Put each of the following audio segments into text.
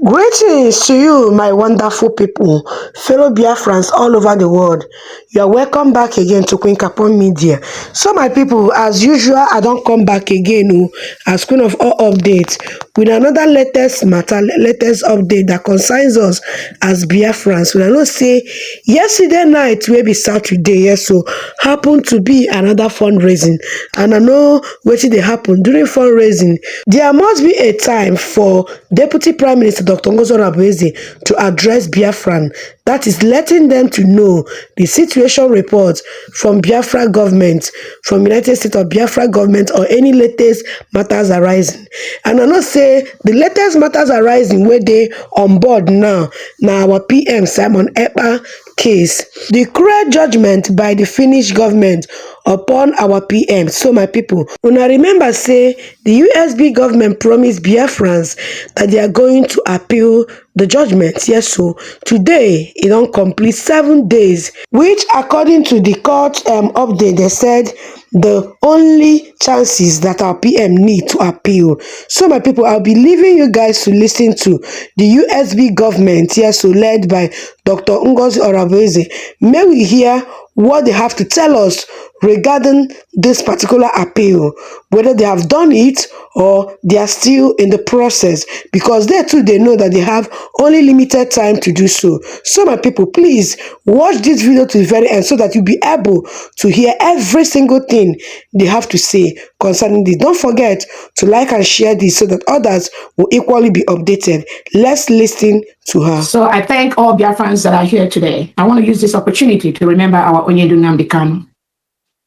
Greetings to you, my wonderful people, fellow Biafrans all over the world. You are welcome back again to QUEENCAPON Media. So, my people, as usual, I don't come back again as Queen of all updates with another latest matter, latest update that concerns us as Biafrans. We know say yesterday night, wey be Saturday, yes, so happened to be another fundraising, and I know wetin dey happen during fundraising. There must be a time for Deputy Prime Minister Dr. NGOZI ORABUEZE to address Biafran, that is letting them to know the situation reports from Biafra government, from United States of Biafra government, or any latest matters arising. And I know say the latest matters arising where they on board now our PM Simon Ekpa case, the cruel judgment by the Finnish government upon our PM. So my people, una remember say the USB government promised Biafrans that they are going to appeal the judgment. Yes, so today it don't complete 7 days, which according to the court update, they said the only chances that our PM need to appeal. So my people, I'll be leaving you guys to listen to the USB government, yes, so led by Dr. NGOZI ORABUEZE. May we hear what they have to tell us regarding this particular appeal, whether they have done it or they are still in the process, because they too, they know that they have only limited time to do so. So my people, please watch this video to the very end so that you'll be able to hear every single thing they have to say concerning this. Don't forget to like and share this so that others will equally be updated. Let's listen to her. So I thank all Biafrans that are here today. I want to use this opportunity to remember our Onyedu Nnamdi Kanu,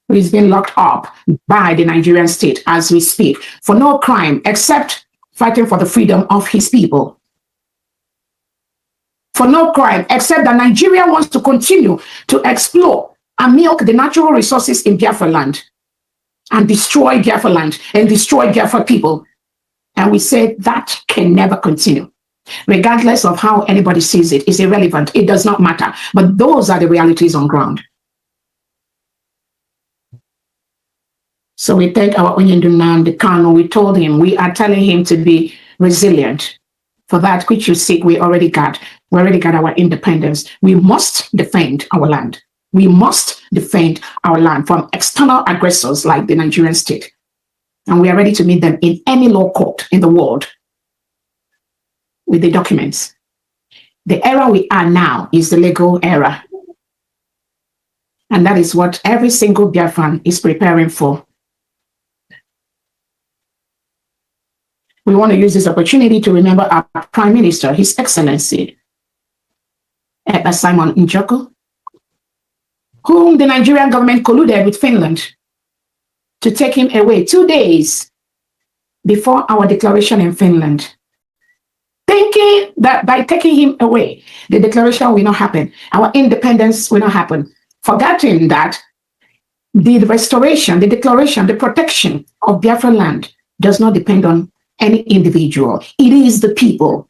who is being locked up by the Nigerian state as we speak for no crime except fighting for the freedom of his people. For no crime except that Nigeria wants to continue to explore and milk the natural resources in Biafra land and destroy Biafra land and destroy Biafra people. And we say that can never continue. Regardless of how anybody sees it, it's irrelevant. It does not matter. But those are the realities on ground. So we thank our Onyedu Nnamdi Kanu. We told him, we are telling him to be resilient. For that which you seek, we already got. We already got our independence. We must defend our land. We must defend our land from external aggressors like the Nigerian state. And we are ready to meet them in any law court in the world with the documents. The era we are now is the legal era. And that is what every single Biafran is preparing for. We want to use this opportunity to remember our Prime Minister, His Excellency, Simon Ekpa, whom the Nigerian government colluded with Finland to take him away 2 days before our declaration in Finland, thinking that by taking him away, the declaration will not happen, our independence will not happen, forgetting that the restoration, the declaration, the protection of Biafra land does not depend on any individual. It is the people.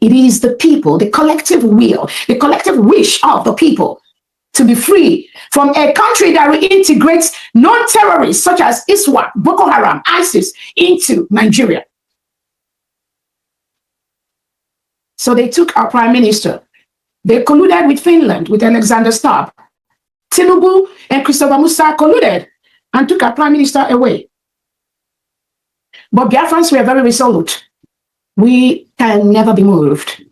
It is the people, the collective will, the collective wish of the people to be free from a country that reintegrates non-terrorists such as ISWAP, Boko Haram, ISIS into Nigeria. So they took our Prime Minister. They colluded with Finland, with Alexander Stubb. Tinubu and Christopher Musa colluded and took our Prime Minister away. But Biafrans were very resolute. We can never be moved.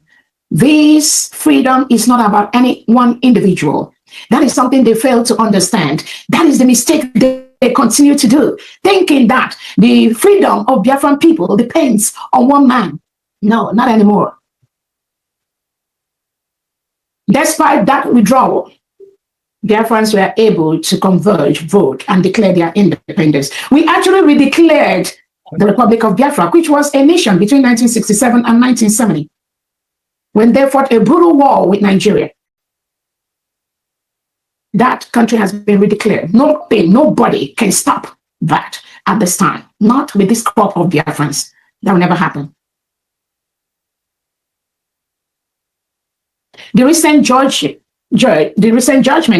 This freedom is not about any one individual. That is something they fail to understand. That is the mistake they continue to do, thinking that the freedom of Biafran people depends on one man. No, not anymore. Despite that withdrawal, Biafrans were able to converge, vote, and declare their independence. We actually redeclared the Republic of Biafra, which was a nation between 1967 and 1970, when they fought a brutal war with Nigeria. That country has been redeclared. Nobody can stop that at this time. Not with this crop of Biafrans. That will never happen. The recent judgment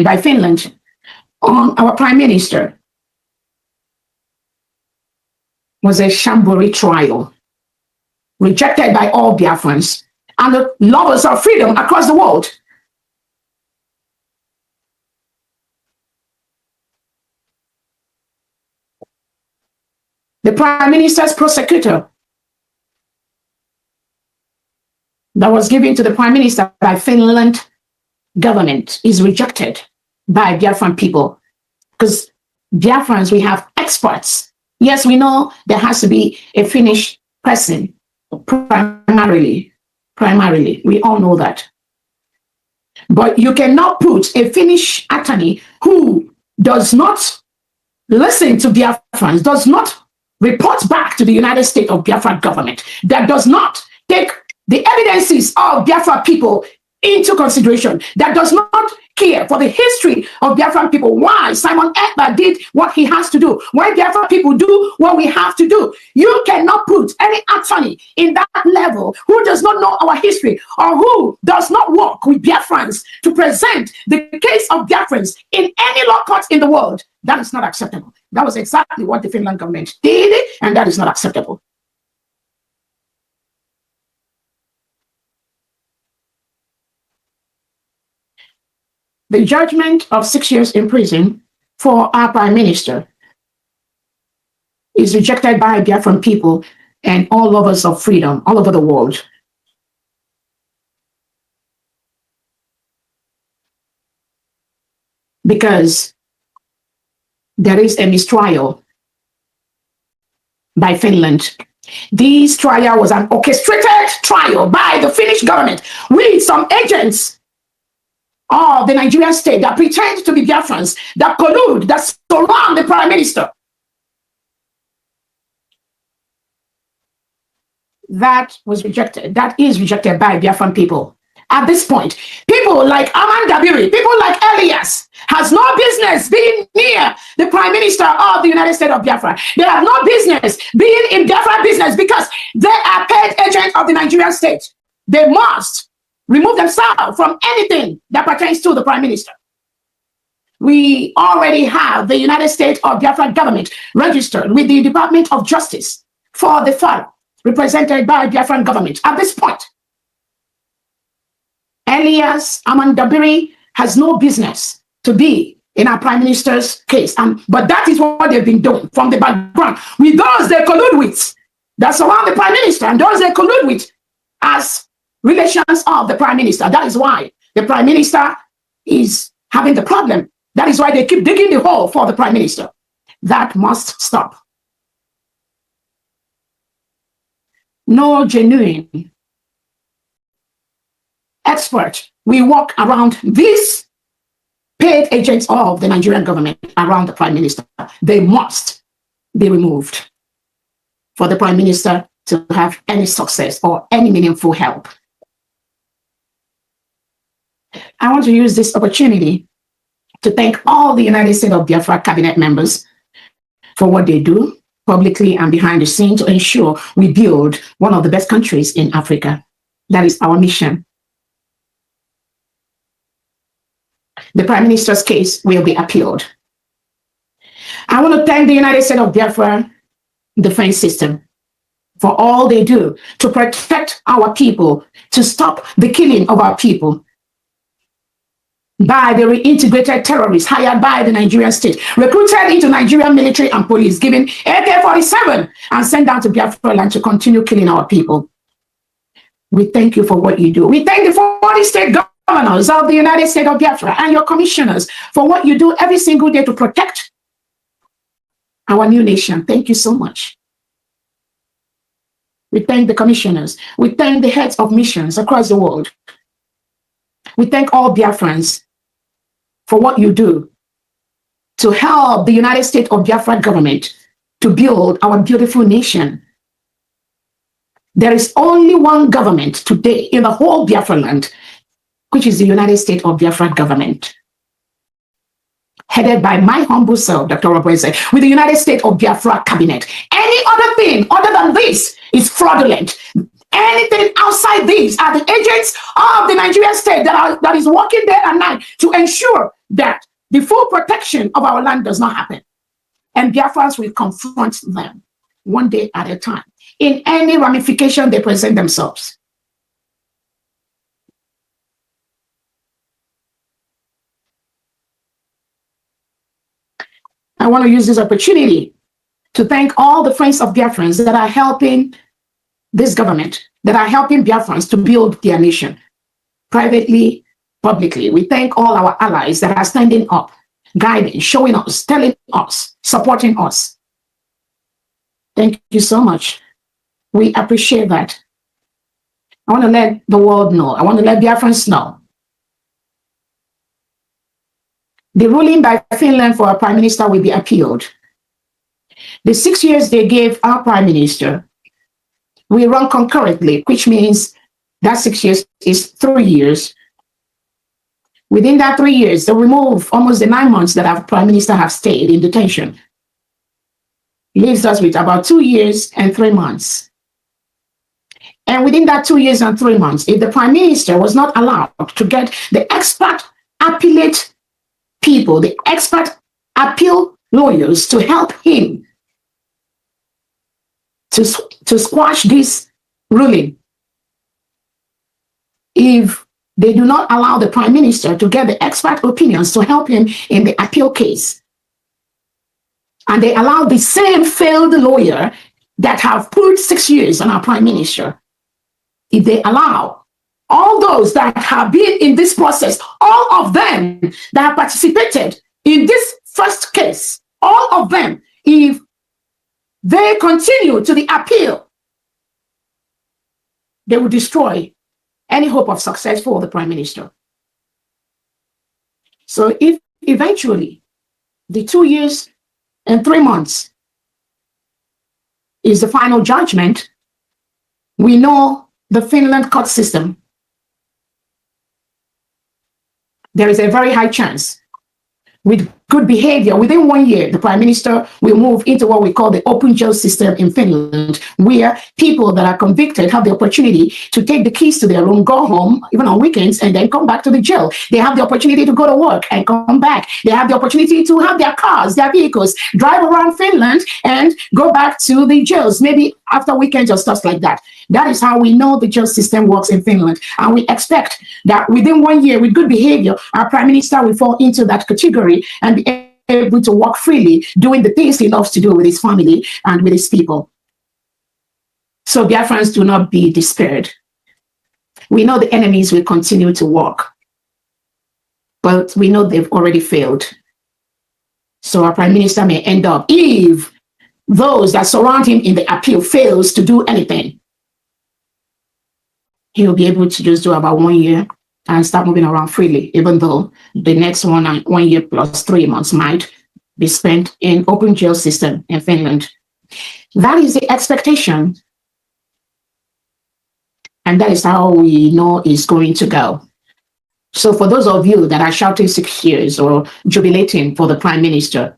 by Finland on our Prime Minister was a shambori trial, rejected by all Biafrans and the lovers of freedom across the world. The Prime Minister's prosecutor that was given to the Prime Minister by Finland government is rejected by Biafran people, because Biafrans, we have experts. Yes, we know there has to be a Finnish person primarily. We all know that. But you cannot put a Finnish attorney who does not listen to Biafrans, does not report back to the United States of Biafra government, that does not take the evidences of Biafra people into consideration, that does not care for the history of Biafran people, why Simon Ekpa did what he has to do, why Biafra people do what we have to do. You cannot put any attorney in that level who does not know our history or who does not work with Biafrans to present the case of Biafrans in any law court in the world. That is not acceptable. That was exactly what the Finland government did, and that is not acceptable. The judgment of 6 years in prison for our Prime Minister is rejected by Biafran people and all lovers of freedom all over the world. Because there is a mistrial by Finland. This trial was an orchestrated trial by the Finnish government with some agents of the Nigerian state that pretend to be Biafrans, that collude, that surround the Prime Minister. That was rejected. That is rejected by Biafran people. At this point, people like Nnamdi, people like Elias, has no business being near the Prime Minister of the United States of Biafra. They have no business being in Biafra business because they are paid agents of the Nigerian state. They must remove themselves from anything that pertains to the Prime Minister. We already have the United States of Biafra government registered with the Department of Justice for the file represented by Biafran government. At this point, Elias Nnamdi has no business to be in our Prime Minister's case. But that is what they've been doing from the background with those they collude with that surround the Prime Minister and those they collude with as relations of the Prime Minister. That is why the Prime Minister is having the problem. That is why they keep digging the hole for the Prime Minister. That must stop. No genuine expert will walk around these paid agents of the Nigerian government around the Prime Minister. They must be removed for the Prime Minister to have any success or any meaningful help. I want to use this opportunity to thank all the United States of Biafra cabinet members for what they do publicly and behind the scenes to ensure we build one of the best countries in Africa. That is our mission. The Prime Minister's case will be appealed. I want to thank the United States of Biafra defense system for all they do to protect our people, to stop the killing of our people by the reintegrated terrorists hired by the Nigerian state, recruited into Nigerian military and police, given AK-47 and sent down to Biafra land to continue killing our people. We thank you for what you do. We thank the 40 state governors of the United States of Biafra and your commissioners for what you do every single day to protect our new nation. Thank you so much. We thank the commissioners. We thank the heads of missions across the world. We thank all Biafrans for what you do to help the United States of Biafra government to build our beautiful nation. There is only one government today in the whole Biafra land, which is the United States of Biafra government, headed by my humble self, Dr. Orabueze, with the United States of Biafra cabinet. Any other thing other than this is fraudulent. Anything outside these are the agents of the Nigerian state that is working day and night to ensure that the full protection of our land does not happen. And Biafrans will confront them one day at a time in any ramification they present themselves. want to use this opportunity to thank all the friends of Biafrans that are helping this government, that are helping Biafrans to build their nation, privately, publicly. We thank all our allies that are standing up, guiding, showing us, telling us, supporting us. Thank you so much. We appreciate that. I want to let the world know. I want to let Biafrans know. The ruling by Finland for our Prime Minister will be appealed. The 6 years they gave our Prime Minister will run concurrently, which means that 6 years is 3 years. Within that 3 years, they remove almost the 9 months that our Prime Minister have stayed in detention. Leaves us with about 2 years and 3 months. And within that 2 years and 3 months, if the Prime Minister was not allowed to get the expert appellate people, the expert appeal lawyers to help him to squash this ruling, if they do not allow the Prime Minister to get the expert opinions to help him in the appeal case, and they allow the same failed lawyer that have put 6 years on our Prime Minister, if they allow all those that have been in this process, all of them that have participated in this first case, all of them, if they continue to the appeal, they will destroy any hope of success for the Prime Minister. So if eventually the 2 years and 3 months is the final judgment, we know the Finland court system, there is a very high chance with good behavior, within 1 year, the Prime Minister will move into what we call the open jail system in Finland, where people that are convicted have the opportunity to take the keys to their room, go home, even on weekends, and then come back to the jail. They have the opportunity to go to work and come back. They have the opportunity to have their cars, their vehicles, drive around Finland and go back to the jails, maybe after weekends or stuff like that. That is how we know the jail system works in Finland. And we expect that within 1 year, with good behavior, our Prime Minister will fall into that category and be able to walk freely, doing the things he loves to do with his family and with his people. So Biafrans, do not be despaired. We know the enemies will continue to work, but we know they've already failed. So our Prime Minister may end up, if those that surround him in the appeal fails to do anything, he will be able to just do about 1 year and start moving around freely, even though the next 1 year plus 3 months might be spent in open jail system in Finland. That is the expectation. And that is how we know it's going to go. So for those of you that are shouting 6 years or jubilating for the Prime Minister,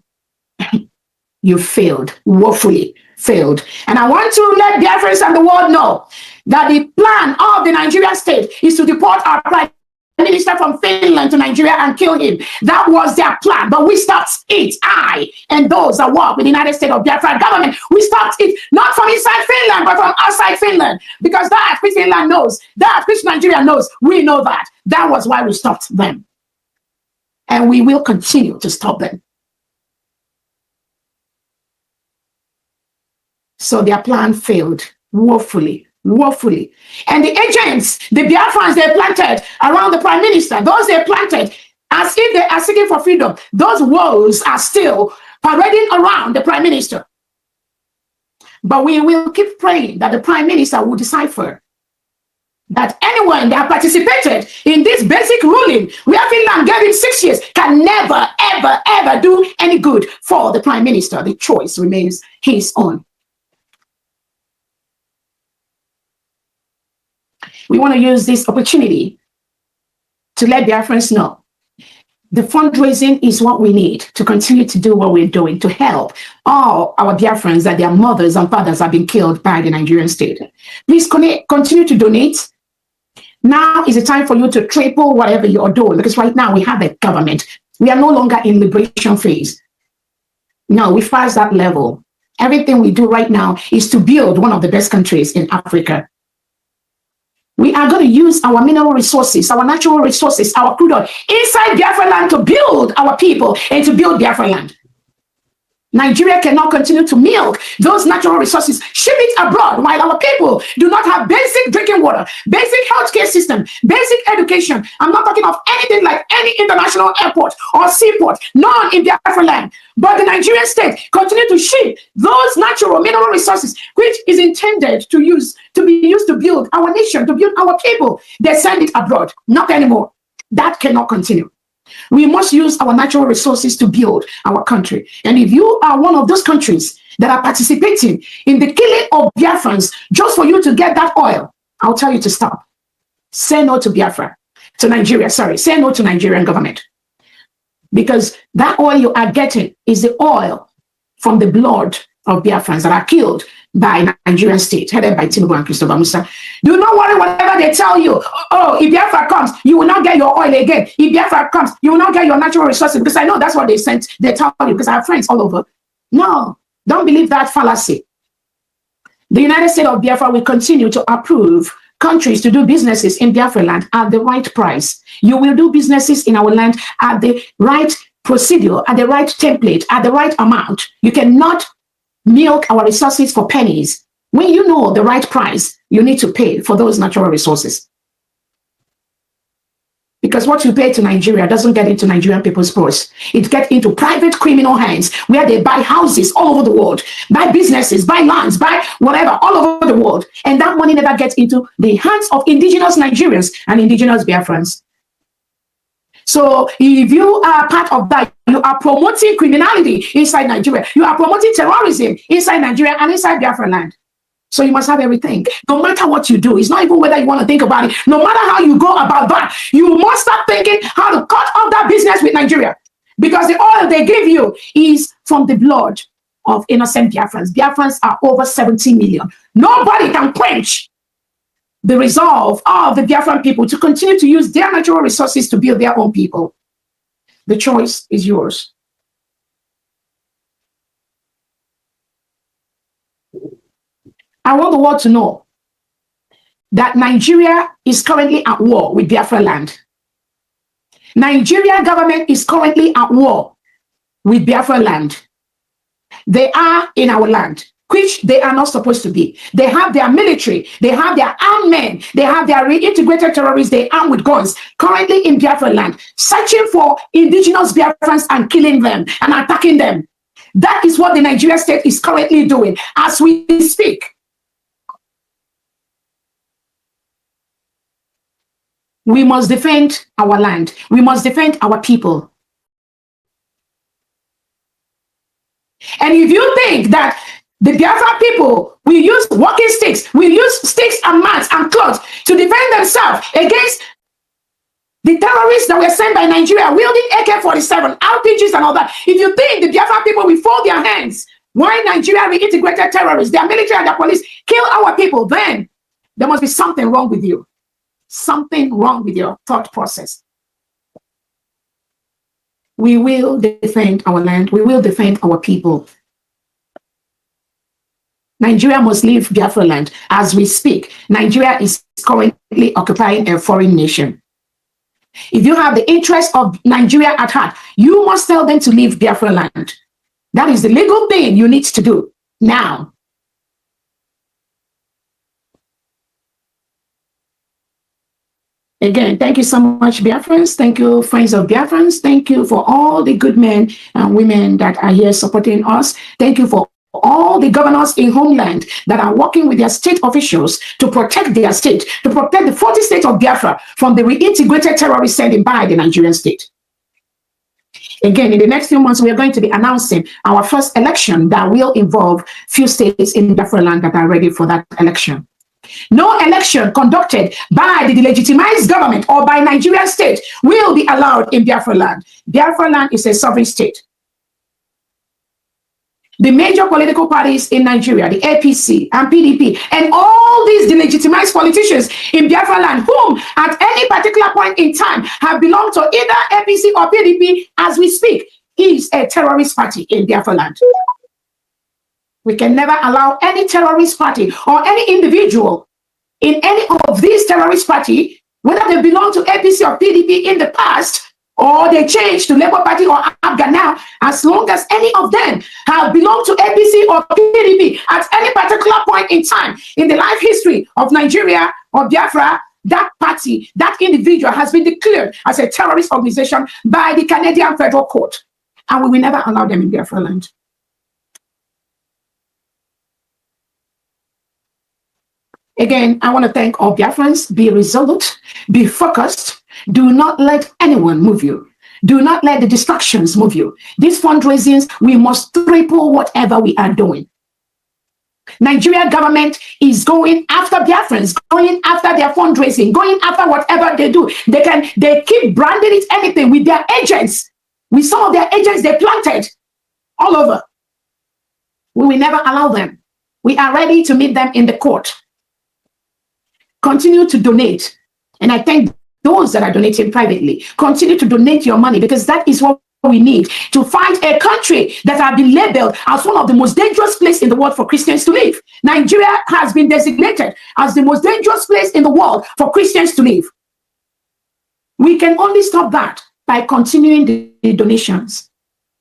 you failed, woefully failed. And I want to let Biafrans and the world know that the plan of the Nigerian state is to deport our Prime Minister from Finland to Nigeria and kill him. That was their plan, but we stopped it. I and those that work with the United States of Biafra government, we stopped it, not from inside Finland, but from outside Finland, because that which Finland knows, that which Nigeria knows, we know that. That was why we stopped them. And we will continue to stop them. So their plan failed woefully, woefully. And the agents, the Biafrans they planted around the Prime Minister, those they planted as if they are seeking for freedom, those wolves are still parading around the Prime Minister. But we will keep praying that the Prime Minister will decipher that anyone that participated in this basic ruling, where Finland gave him 6 years, can never, ever, ever do any good for the Prime Minister. The choice remains his own. We want to use this opportunity to let Biafrans know the fundraising is what we need to continue to do what we're doing to help all our Biafrans that their mothers and fathers have been killed by the Nigerian state. Please continue to donate. Now is the time for you to triple whatever you are doing, because right now we have a government. We are no longer in liberation phase. No, we passed that level. Everything we do right now is to build one of the best countries in Africa. We are going to use our mineral resources, our natural resources, our crude oil inside Biafra land to build our people and to build Biafra land. Nigeria cannot continue to milk those natural resources, ship it abroad, while our people do not have basic drinking water, basic healthcare system, basic education. I'm not talking of anything like any international airport or seaport, none in Biafra land. But the Nigerian state continue to ship those natural mineral resources, which is intended to be used to build our nation, to build our people. They send it abroad. Not anymore. That cannot continue. We must use our natural resources to build our country. And if you are one of those countries that are participating in the killing of Biafrans just for you to get that oil, I'll tell you to stop. Say no to Biafra, to Nigeria, sorry. Say no to Nigerian government. Because that oil you are getting is the oil from the blood of Biafrans that are killed by Nigerian state, headed by Tinubu and Christopher Musa. Do not worry whatever they tell you. Oh, if Biafra comes, you will not get your oil again. If Biafra comes, you will not get your natural resources. Because I know that's what they tell you, because I have friends all over. No, don't believe that fallacy. The United States of Biafra will continue to approve countries to do businesses in Biafra land at the right price. You will do businesses in our land at the right procedure, at the right template, at the right amount. You cannot milk our resources for pennies. When you know the right price, you need to pay for those natural resources. Because what you pay to Nigeria doesn't get into Nigerian people's purse. It gets into private criminal hands where they buy houses all over the world, buy businesses, buy lands, buy whatever all over the world. And that money never gets into the hands of indigenous Nigerians and indigenous Biafrans. So if you are part of that, you are promoting criminality inside Nigeria. You are promoting terrorism inside Nigeria and inside Biafra land. So you must have everything. No matter what you do, it's not even whether you want to think about it. No matter how you go about that, you must start thinking how to cut off that business with Nigeria. Because the oil they give you is from the blood of innocent Biafrans. Biafrans are over 70 million. Nobody can quench the resolve of the Biafran people to continue to use their natural resources to build their own people. The choice is yours. I want the world to know that Nigeria is currently at war with Biafra land. Nigeria government is currently at war with Biafra land. They are in our land, which they are not supposed to be. They have their military, they have their armed men, they have their reintegrated terrorists, they arm with guns, currently in Biafra land, searching for indigenous Biafrans and killing them and attacking them. That is what the Nigerian state is currently doing as we speak. We must defend our land. We must defend our people. And if you think that the Biafra people will use walking sticks, will use sticks and mats and cloths to defend themselves against the terrorists that were sent by Nigeria wielding AK-47, RPGs and all that, if you think the Biafra people will fold their hands while Nigeria reintegrated terrorists, their military and their police kill our people, then there must be something wrong with you. Something wrong with your thought process. We will defend our land. We will defend our people. Nigeria must leave Biafra land. As we speak, Nigeria is currently occupying a foreign nation. If you have the interest of Nigeria at heart, you must tell them to leave Biafra land. That is the legal thing you need to do now. Again, thank you so much, Biafrans. Thank you, friends of Biafrans. Thank you for all the good men and women that are here supporting us. Thank you for all the governors in homeland that are working with their state officials to protect their state, to protect the 40 states of Biafra from the reintegrated terrorists sent by the Nigerian state. Again, in the next few months, we are going to be announcing our first election that will involve few states in Biafra land that are ready for that election. No election conducted by the delegitimized government or by Nigerian state will be allowed in Biafra land. Biafra land is a sovereign state. The major political parties in Nigeria, the APC and PDP, and all these delegitimized politicians in Biafra land, whom at any particular point in time have belonged to either APC or PDP as we speak, is a terrorist party in Biafra land. We can never allow any terrorist party or any individual in any of these terrorist parties, whether they belong to APC or PDP in the past, or they change to Labour Party or ABGA now, as long as any of them have belonged to APC or PDP at any particular point in time in the life history of Nigeria or Biafra, that party, that individual has been declared as a terrorist organization by the Canadian Federal Court. And we will never allow them in Biafra land. Again, I want to thank all Biafrans. Be resolute, be focused. Do not let anyone move you. Do not let the distractions move you. These fundraisings, we must triple whatever we are doing. Nigerian government is going after Biafrans, going after their fundraising, going after whatever they do. They keep branding it anything with their agents. With some of their agents they planted all over. We will never allow them. We are ready to meet them in the court. Continue to donate. And I thank those that are donating privately. Continue to donate your money, because that is what we need to fight a country that has been labeled as one of the most dangerous places in the world for Christians to live. Nigeria has been designated as the most dangerous place in the world for Christians to live. We can only stop that by continuing the donations,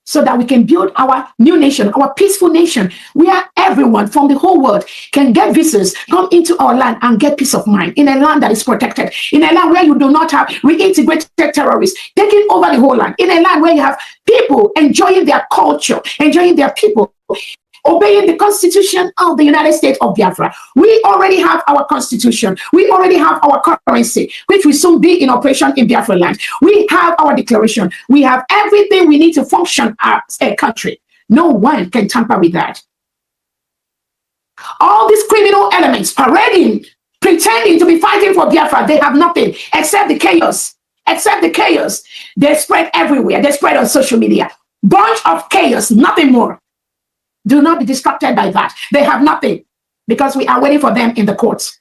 so that we can build our new nation, our peaceful nation, where everyone from the whole world can get visas, come into our land and get peace of mind in a land that is protected, in a land where you do not have reintegrated terrorists taking over the whole land, in a land where you have people enjoying their culture, enjoying their people, obeying the Constitution of the United States of Biafra. We already have our Constitution. We already have our currency, which will soon be in operation in Biafra land. We have our declaration. We have everything we need to function as a country. No one can tamper with that. All these criminal elements parading, pretending to be fighting for Biafra, they have nothing except the chaos. Except the chaos. They spread everywhere. They spread on social media. Bunch of chaos, nothing more. Do not be distracted by that. They have nothing, because we are waiting for them in the courts.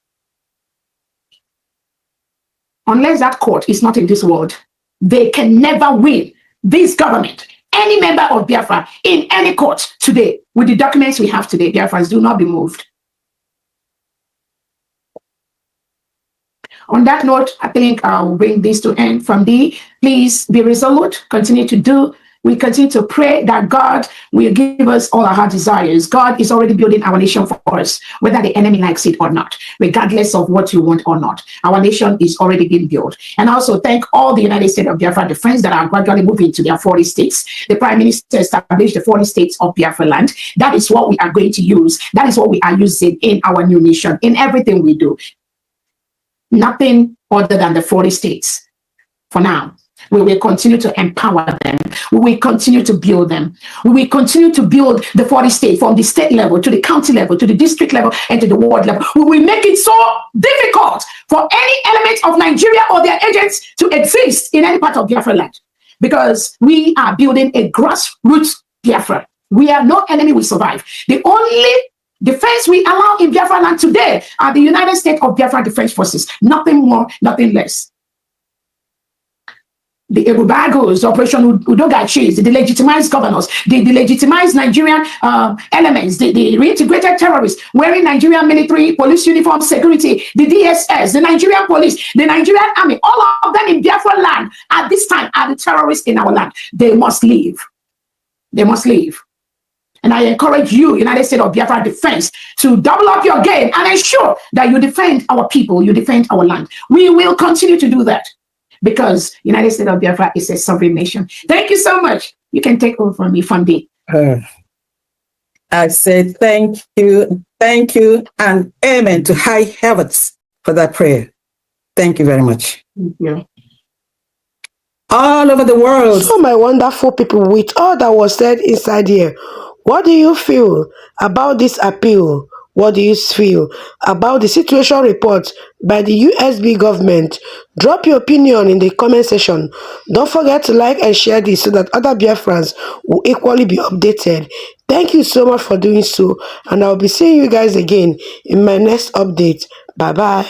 Unless that court is not in this world, they can never win this government, any member of Biafra, in any court today. With the documents we have today, Biafrans, do not be moved. On that note, I think I'll bring this to end from thee. Please be resolute, continue to do. We continue to pray that God will give us all our heart desires. God is already building our nation for us, whether the enemy likes it or not, regardless of what you want or not. Our nation is already being built. And also thank all the United States of Biafra defense that are gradually moving to their 40 states. The Prime Minister established the 40 states of Biafra land. That is what we are going to use. That is what we are using in our new nation, in everything we do. Nothing other than the 40 states for now. We will continue to empower them. We will continue to build them. We will continue to build the 40 states, from the state level to the county level to the district level and to the ward level. We will make it so difficult for any element of Nigeria or their agents to exist in any part of Biafra land, because we are building a grassroots Biafra where no enemy will survive. The only defense we allow in Biafra land today are the United States of Biafra Defense Forces. Nothing more, nothing less. The Ebubagos, Operation Udogachi, the delegitimized governors, the delegitimized Nigerian elements, the reintegrated terrorists wearing Nigerian military police uniform security, the DSS, the Nigerian police, the Nigerian army, all of them in Biafra land at this time are the terrorists in our land. They must leave. They must leave. And I encourage you, United States of Biafra Defense, to double up your game and ensure that you defend our people, you defend our land. We will continue to do that, because United States of Biafra is a sovereign nation. Thank you so much. You can take over from me, Fundi. I said thank you, and amen to high heavens for that prayer. Thank you very much. Thank you. All over the world. So, my wonderful people, with all that was said inside here, what do you feel about this appeal? What do you feel about the situation report by the USB government? Drop your opinion in the comment section. Don't forget to like and share this so that other Biafrans will equally be updated. Thank you so much for doing so, and I'll be seeing you guys again in my next update. Bye-bye.